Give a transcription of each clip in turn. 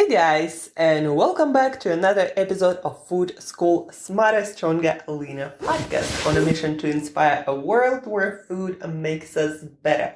Hey guys, and welcome back to another episode of Food School Smarter, Stronger, Leaner podcast on a mission to inspire a world where food makes us better.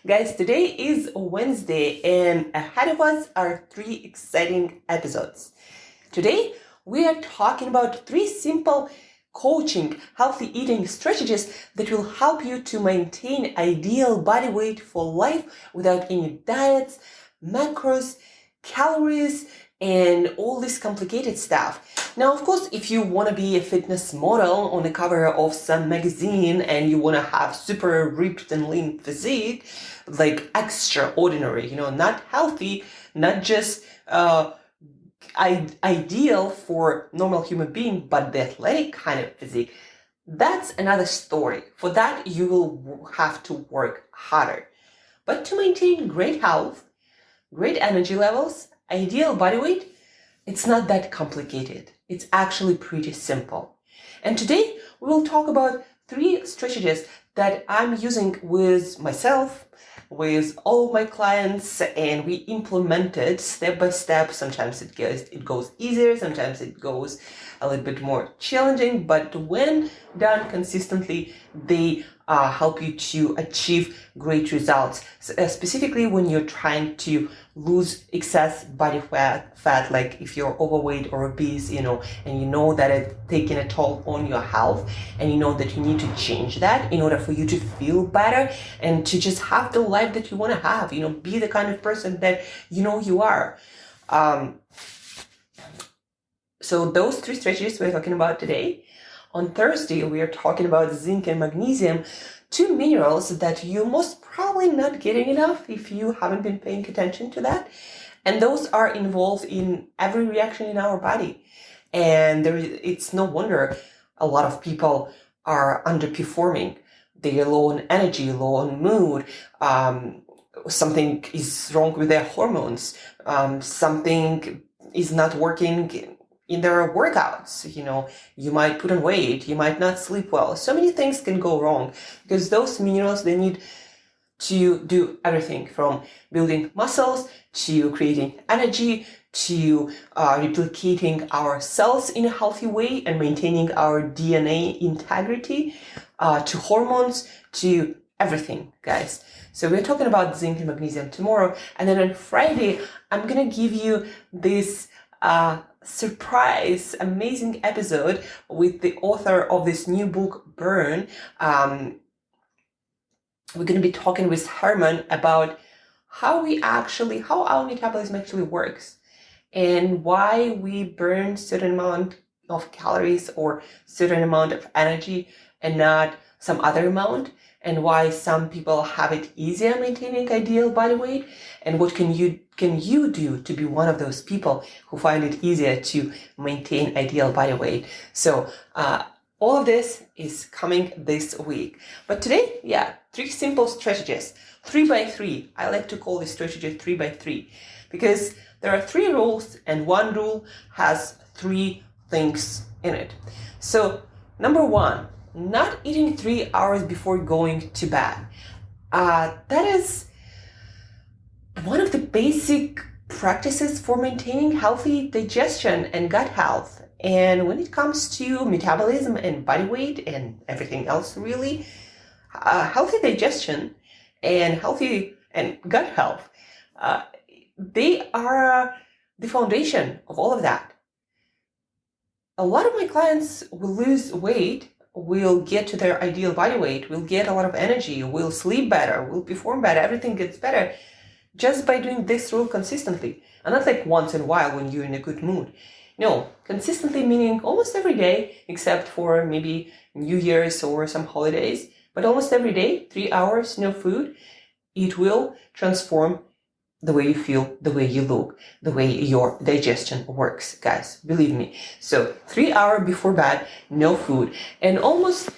Guys, today is Wednesday and ahead of us are 3 exciting episodes. Today, we are talking about 3 simple coaching, healthy eating strategies that will help you to maintain ideal body weight for life without any diets, macros, calories, and all this complicated stuff. Now, of course, if you want to be a fitness model on the cover of some magazine and you want to have super ripped and lean physique, like extraordinary, not healthy, not just ideal for normal human being, but the athletic kind of physique, that's another story. For that, you will have to work harder. But to maintain great health, great energy levels, ideal body weight, it's not that complicated. It's actually pretty simple. And today we will talk about 3 strategies that I'm using with myself, with all of my clients, and we implemented step by step. Sometimes it goes easier, sometimes it goes a little bit more challenging, but when done consistently, they help you to achieve great results. Specifically when you're trying to lose excess body fat, like if you're overweight or obese, and you know that it's taking a toll on your health, and you know that you need to change that in order for you to feel better and to just have the life that you want to have, be the kind of person that you are. So those 3 strategies we're talking about today. On Thursday, we are talking about zinc and magnesium, 2 minerals that you most probably not getting enough if you haven't been paying attention to that. And those are involved in every reaction in our body. And it's no wonder a lot of people are underperforming. They're low on energy, low on mood. Something is wrong with their hormones. Something is not working in their workouts. You might put on weight, you might not sleep well. So many things can go wrong because those minerals, they need to do everything from building muscles to creating energy to replicating our cells in a healthy way and maintaining our DNA integrity, to hormones, to everything, guys. So we're talking about zinc and magnesium tomorrow. And then on Friday, I'm going to give you this surprise, amazing episode with the author of this new book, Burn. We're going to be talking with Herman about how our metabolism actually works and why we burn certain amount of calories or certain amount of energy and not some other amount, and why some people have it easier maintaining ideal body weight, and what can you do to be one of those people who find it easier to maintain ideal body weight. So all of this is coming this week. But today, 3 simple strategies, 3 by 3. I like to call this strategy 3 by 3 because there are 3 rules and 1 rule has 3 things in it. So number 1, not eating 3 hours before going to bed. That is one of the basic practices for maintaining healthy digestion and gut health. And when it comes to metabolism and body weight and everything else, really, healthy digestion and healthy and gut health, they are the foundation of all of that. A lot of my clients will lose weight, will get to their ideal body weight, will get a lot of energy, will sleep better, will perform better, everything gets better just by doing this rule consistently. And not like once in a while when you're in a good mood. No, consistently meaning almost every day, except for maybe New Year's or some holidays, but almost every day, 3 hours, no food. It will transform the way you feel, the way you look, the way your digestion works, guys. Believe me. So 3 hours before bed, no food. And almost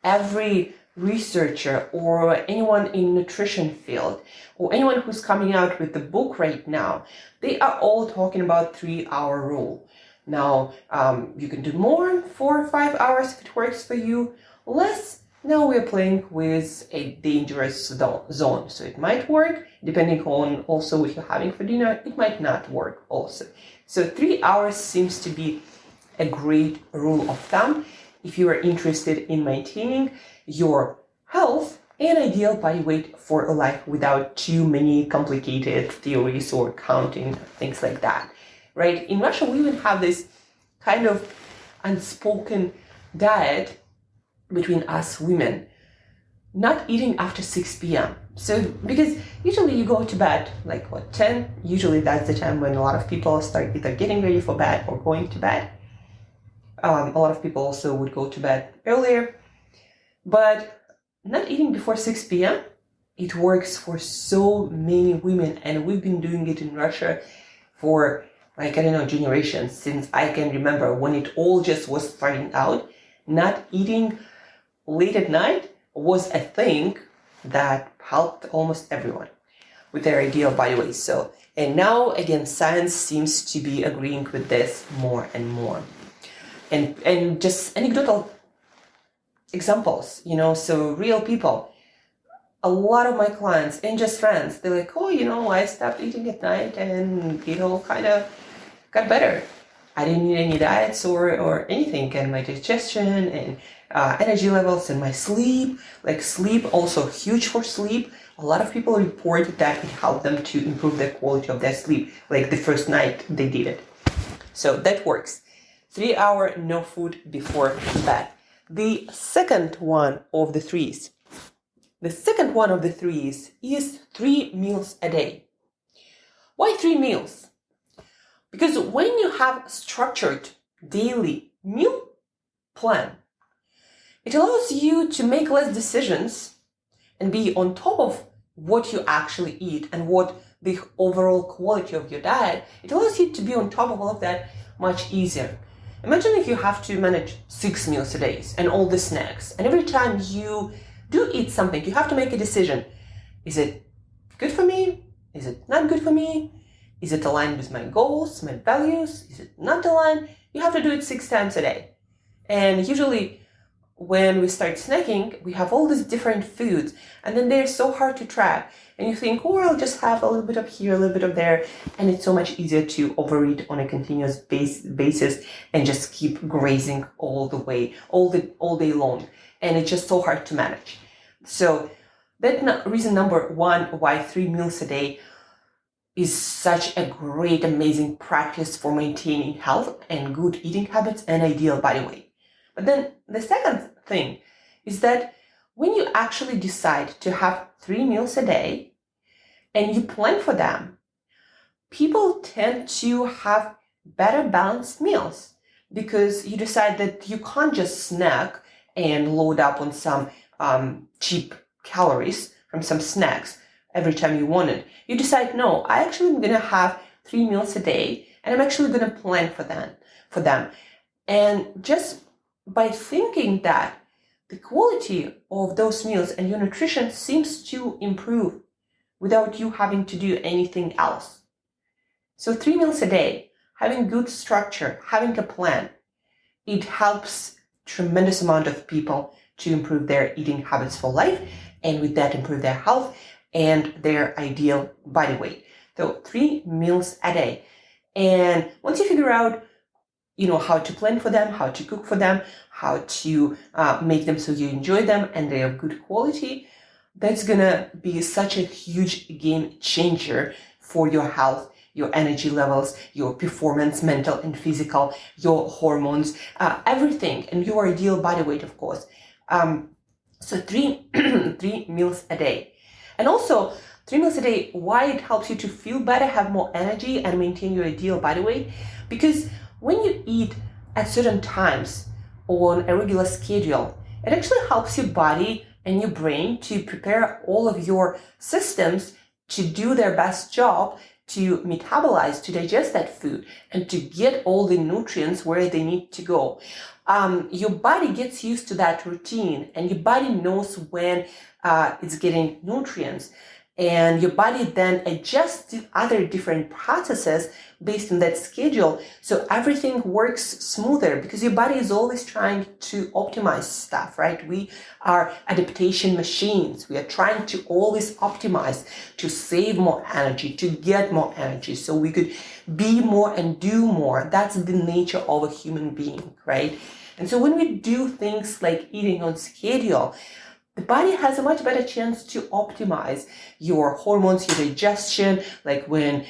every researcher or anyone in nutrition field or anyone who's coming out with the book right now, they are all talking about 3 hour rule. Now, you can do more, 4 or 5 hours if it works for you. Less, now we're playing with a dangerous zone. So it might work, depending on also what you're having for dinner, it might not work also. So 3 hours seems to be a great rule of thumb if you are interested in maintaining your health and ideal body weight for a life without too many complicated theories or counting, things like that, right? In Russia, we even have this kind of unspoken diet between us women, not eating after 6 p.m. So, because usually you go to bed, 10? Usually that's the time when a lot of people start either getting ready for bed or going to bed. A lot of people also would go to bed earlier, but not eating before 6 p.m., it works for so many women, and we've been doing it in Russia for, generations, since I can remember when it all just was starting out. Not eating late at night was a thing that helped almost everyone with their ideal body weight. So, and now, again, science seems to be agreeing with this more and more. And just anecdotal examples, so real people. A lot of my clients and just friends, they're like, I stopped eating at night and, kind of got better. I didn't need any diets or anything, and my digestion and energy levels and my sleep, sleep, also huge for sleep. A lot of people report that it helped them to improve the quality of their sleep, the first night they did it. So that works. 3 hour no food before bed. The second one of the threes is 3 meals a day. Why 3 meals? Because when you have structured daily meal plan, it allows you to make less decisions and be on top of what you actually eat and what the overall quality of your diet. It allows you to be on top of all of that much easier. Imagine if you have to manage 6 meals a day and all the snacks, and every time you do eat something, you have to make a decision. Is it good for me? Is it not good for me? Is it aligned with my goals, my values? Is it not aligned? You have to do it 6 times a day. And usually when we start snacking, we have all these different foods, and then they're so hard to track. And you think, I'll just have a little bit of here, a little bit of there. And it's so much easier to overeat on a continuous basis and just keep grazing all day long. And it's just so hard to manage. So that's reason number one why 3 meals a day is such a great, amazing practice for maintaining health and good eating habits and ideal body weight. But then the second thing is that when you actually decide to have 3 meals a day and you plan for them, people tend to have better balanced meals because you decide that you can't just snack and load up on some cheap calories from some snacks every time you want it. You decide, no, I actually am going to have 3 meals a day, and I'm actually going to plan for them. And just by thinking that, the quality of those meals and your nutrition seems to improve without you having to do anything else. So 3 meals a day, having good structure, having a plan, it helps tremendous amount of people to improve their eating habits for life, and with that improve their health and their ideal body weight. So 3 meals a day. And once you figure out, how to plan for them, how to cook for them, how to make them so you enjoy them and they are good quality, that's gonna be such a huge game changer for your health, your energy levels, your performance, mental and physical, your hormones, everything, and your ideal body weight, of course. So 3 meals a day. And also 3 meals a day, why it helps you to feel better, have more energy, and maintain your ideal body weight? Because when you eat at certain times on a regular schedule, it actually helps your body and your brain to prepare all of your systems to do their best job to metabolize, to digest that food, and to get all the nutrients where they need to go. Your body gets used to that routine, and your body knows when it's getting nutrients. And your body then adjusts to other different processes based on that schedule. So everything works smoother because your body is always trying to optimize stuff, right? We are adaptation machines. We are trying to always optimize, to save more energy, to get more energy so we could be more and do more. That's the nature of a human being, right? And so when we do things like eating on schedule, the body has a much better chance to optimize your hormones, your digestion, like when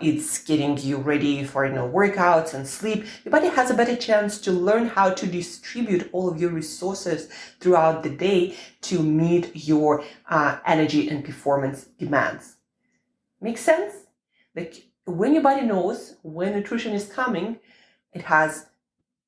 it's getting you ready for workouts and sleep. The body has a better chance to learn how to distribute all of your resources throughout the day to meet your energy and performance demands. Make sense? Like when your body knows when nutrition is coming, it has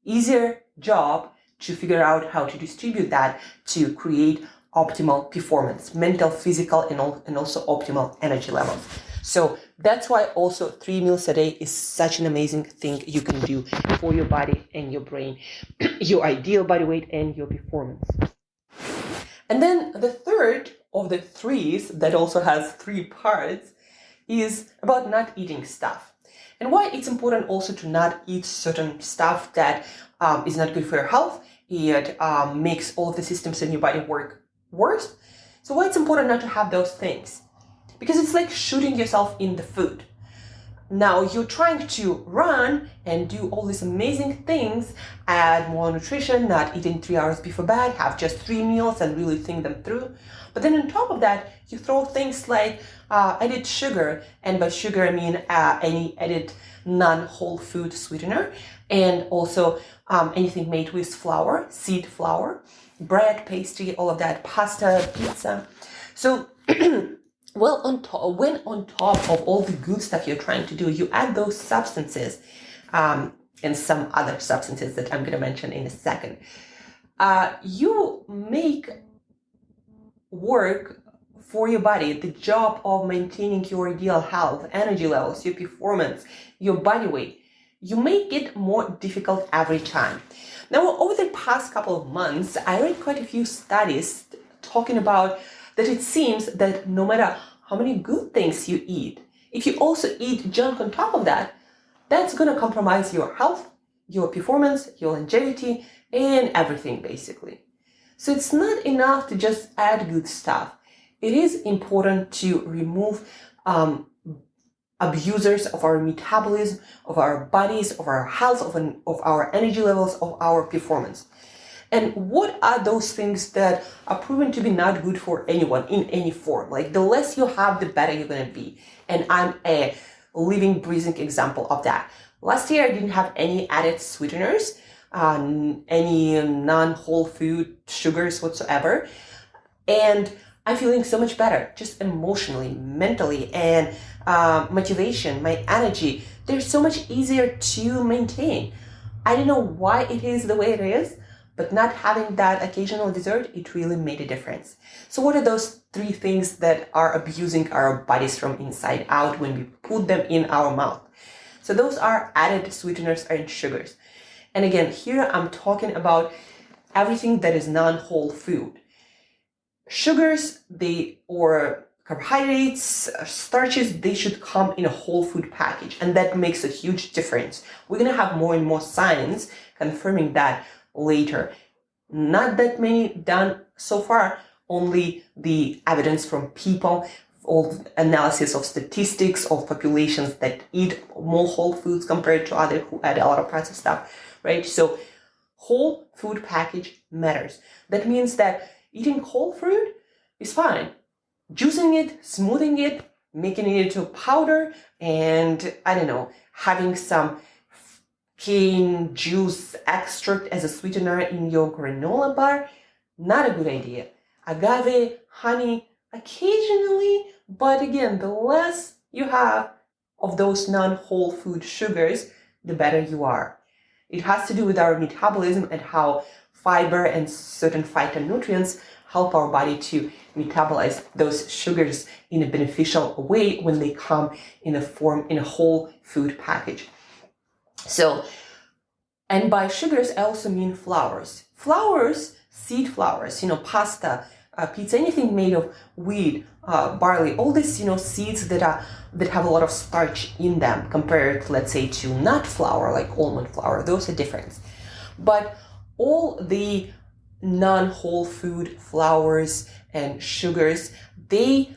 easier job to figure out how to distribute that to create optimal performance, mental, physical, and also optimal energy levels. So that's why also 3 meals a day is such an amazing thing you can do for your body and your brain, your ideal body weight and your performance. And then the third of the threes that also has 3 parts is about not eating stuff. And why it's important also to not eat certain stuff that is not good for your health. It makes all of the systems in your body work worse. So why it's important not to have those things? Because it's like shooting yourself in the foot. Now you're trying to run and do all these amazing things, add more nutrition, not eating 3 hours before bed, have just 3 meals and really think them through. But then on top of that, you throw things like added sugar, and by sugar I mean any added non-whole food sweetener, and also anything made with flour, seed flour, bread, pastry, all of that, pasta, pizza. So when on top of all the good stuff you're trying to do, you add those substances and some other substances that I'm going to mention in a second, you make work for your body the job of maintaining your ideal health, energy levels, your performance, your body weight. You make it more difficult every time. Now, over the past couple of months, I read quite a few studies talking about that it seems that no matter how many good things you eat, if you also eat junk on top of that, that's going to compromise your health, your performance, your longevity, and everything basically. So it's not enough to just add good stuff. It is important to remove abusers of our metabolism, of our bodies, of our health, of our energy levels, of our performance. And what are those things that are proven to be not good for anyone in any form? Like the less you have, the better you're going to be. And I'm a living, breathing example of that. Last year, I didn't have any added sweeteners, any non-whole food sugars whatsoever. And I'm feeling so much better, just emotionally, mentally, and motivation, my energy. They're so much easier to maintain. I don't know why it is the way it is, but not having that occasional dessert, it really made a difference. So what are those 3 things that are abusing our bodies from inside out when we put them in our mouth? So those are added sweeteners and sugars. And again, here I'm talking about everything that is non-whole food. Sugars, or carbohydrates, starches, they should come in a whole food package, and that makes a huge difference. We're going to have more and more science confirming that later. Not that many done so far, only the evidence from people, all analysis of statistics of populations that eat more whole foods compared to others who add a lot of processed stuff, right? So whole food package matters. That means that eating whole fruit is fine. Juicing it, smoothing it, making it into powder, and having some cane juice extract as a sweetener in your granola bar, not a good idea. Agave, honey, occasionally, but again, the less you have of those non-whole food sugars, the better you are. It has to do with our metabolism and how fiber and certain phytonutrients help our body to metabolize those sugars in a beneficial way when they come in a whole food package. So, and by sugars, I also mean flours. Flours, seed flours, pasta, pizza, anything made of wheat, barley, all these seeds that have a lot of starch in them compared, let's say, to nut flour like almond flour. Those are different. But all the non-whole food flours and sugars, they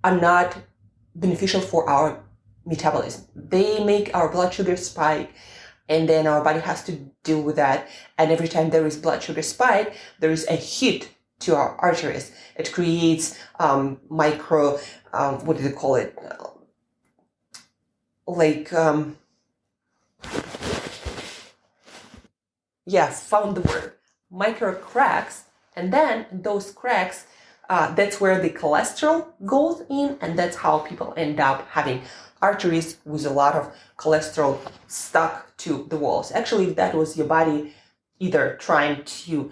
are not beneficial for our metabolism. They make our blood sugar spike, and then our body has to deal with that. And every time there is blood sugar spike, there is a hit to our arteries. It creates micro, what do they call it? Found the word. Micro cracks. And then those cracks, that's where the cholesterol goes in, and that's how people end up having arteries with a lot of cholesterol stuck to the walls. Actually, that was your body either trying to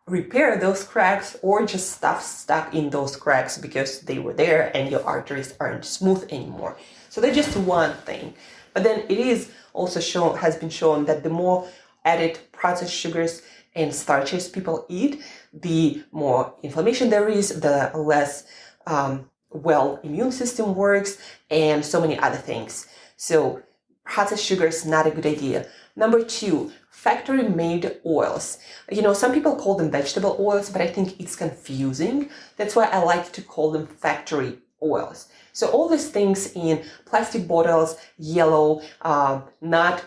repair those cracks or just stuff stuck in those cracks because they were there and your arteries aren't smooth anymore. So that's just one thing. But then it is also has been shown that the more added processed sugars and starches people eat, the more inflammation there is, the less well immune system works, and so many other things. So processed sugar is not a good idea. Number 2, factory-made oils. Some people call them vegetable oils, but I think it's confusing. That's why I like to call them factory oils. So all these things in plastic bottles, yellow, not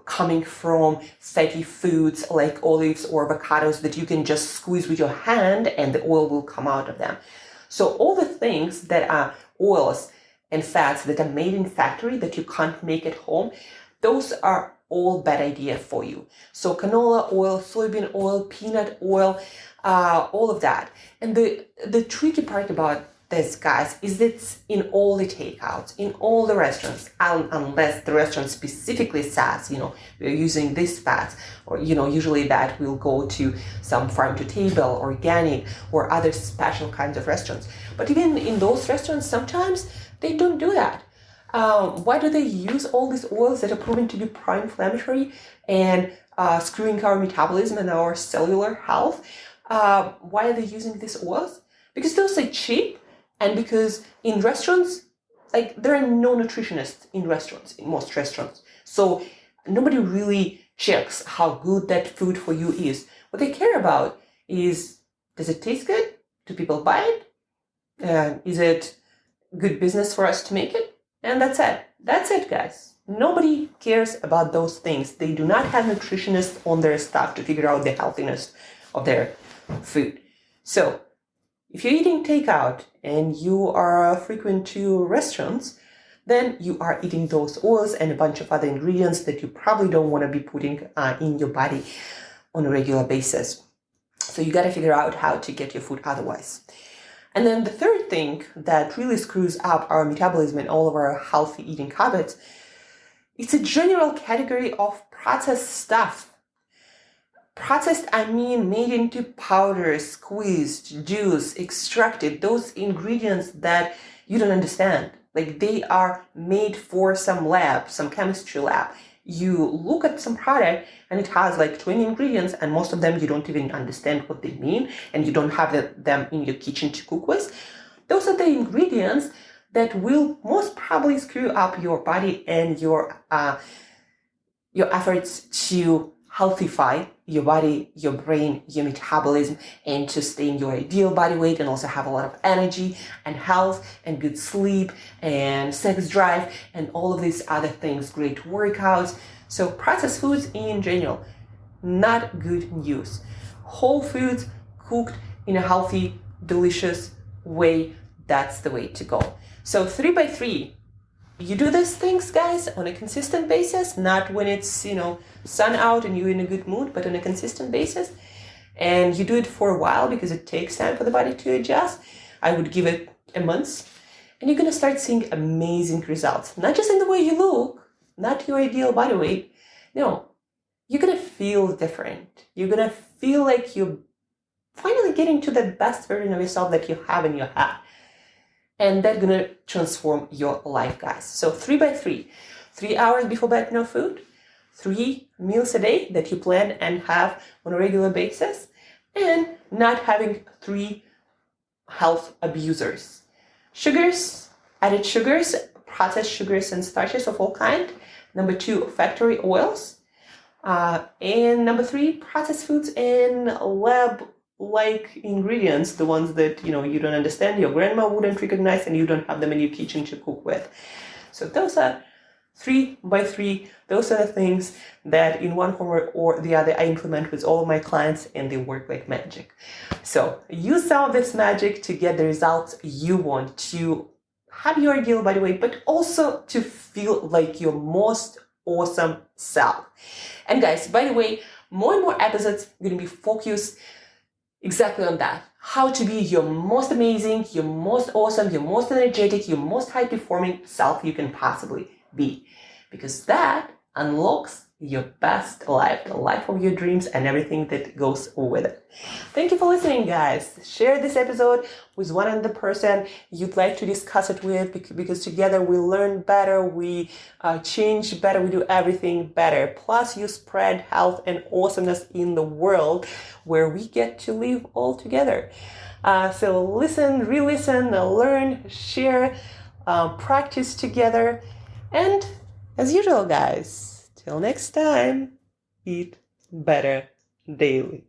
coming from fatty foods like olives or avocados that you can just squeeze with your hand and the oil will come out of them. So all the things that are oils and fats that are made in factory that you can't make at home, those are all bad idea for you. So canola oil, soybean oil, peanut oil, all of that. And the tricky part about this, guys, is it's in all the takeouts, in all the restaurants, unless the restaurant specifically says, we're using this fat, or, usually that will go to some farm to table, organic, or other special kinds of restaurants. But even in those restaurants, sometimes they don't do that. Why do they use all these oils that are proven to be pro-inflammatory and screwing our metabolism and our cellular health? Why are they using these oils? Because those are cheap, and because in restaurants, there are no nutritionists in most restaurants. So nobody really checks how good that food for you is. What they care about is, does it taste good? Do people buy it? Is it good business for us to make it? And that's it. That's it, guys. Nobody cares about those things. They do not have nutritionists on their staff to figure out the healthiness of their food. So if you're eating takeout and you are frequent to restaurants, then you are eating those oils and a bunch of other ingredients that you probably don't want to be putting in your body on a regular basis. So you got to figure out how to get your food otherwise. And then the third thing that really screws up our metabolism and all of our healthy eating habits, it's a general category of processed stuff. Processed, I mean made into powder, squeezed, juice, extracted, those ingredients that you don't understand. They are made for some lab, some chemistry lab. You look at some product and it has 20 ingredients, and most of them you don't even understand what they mean, and you don't have them in your kitchen to cook with. Those are the ingredients that will most probably screw up your body and your efforts to healthify your body, your brain, your metabolism, and to stay in your ideal body weight and also have a lot of energy and health and good sleep and sex drive and all of these other things, great workouts. So processed foods in general, not good news. Whole foods cooked in a healthy, delicious way, that's the way to go. So 3x3, you do these things, guys, on a consistent basis, not when it's, sun out and you're in a good mood, but on a consistent basis. And you do it for a while because it takes time for the body to adjust. I would give it a month, and you're going to start seeing amazing results. Not just in the way you look, not your ideal body weight. No, you're going to feel different. You're going to feel like you're finally getting to the best version of yourself that you have in your head. And that's going to transform your life, guys. So 3x3, 3 hours before bed, no food, 3 meals a day that you plan and have on a regular basis, and not having 3 health abusers. Sugars, added sugars, processed sugars and starches of all kind. Number 2, factory oils. And number 3, processed foods and lab-like ingredients, the ones that you don't understand, your grandma wouldn't recognize, and you don't have them in your kitchen to cook with. So those are 3 by 3. Those are the things that in one form or the other I implement with all of my clients, and they work like magic. So use some of this magic to get the results you want, to have your ideal body weight, but also to feel like your most awesome self. And guys, by the way, more and more episodes are going to be focused exactly on that. How to be your most amazing, your most awesome, your most energetic, your most high-performing self you can possibly be. Because that unlocks your best life, the life of your dreams, and everything that goes with it. Thank you for listening, guys. Share this episode with one other person you'd like to discuss it with, because together we learn better, we change better, we do everything better. Plus, you spread health and awesomeness in the world where we get to live all together. So listen, re-listen, learn, share, practice together. And as usual, guys, till next time, eat better daily.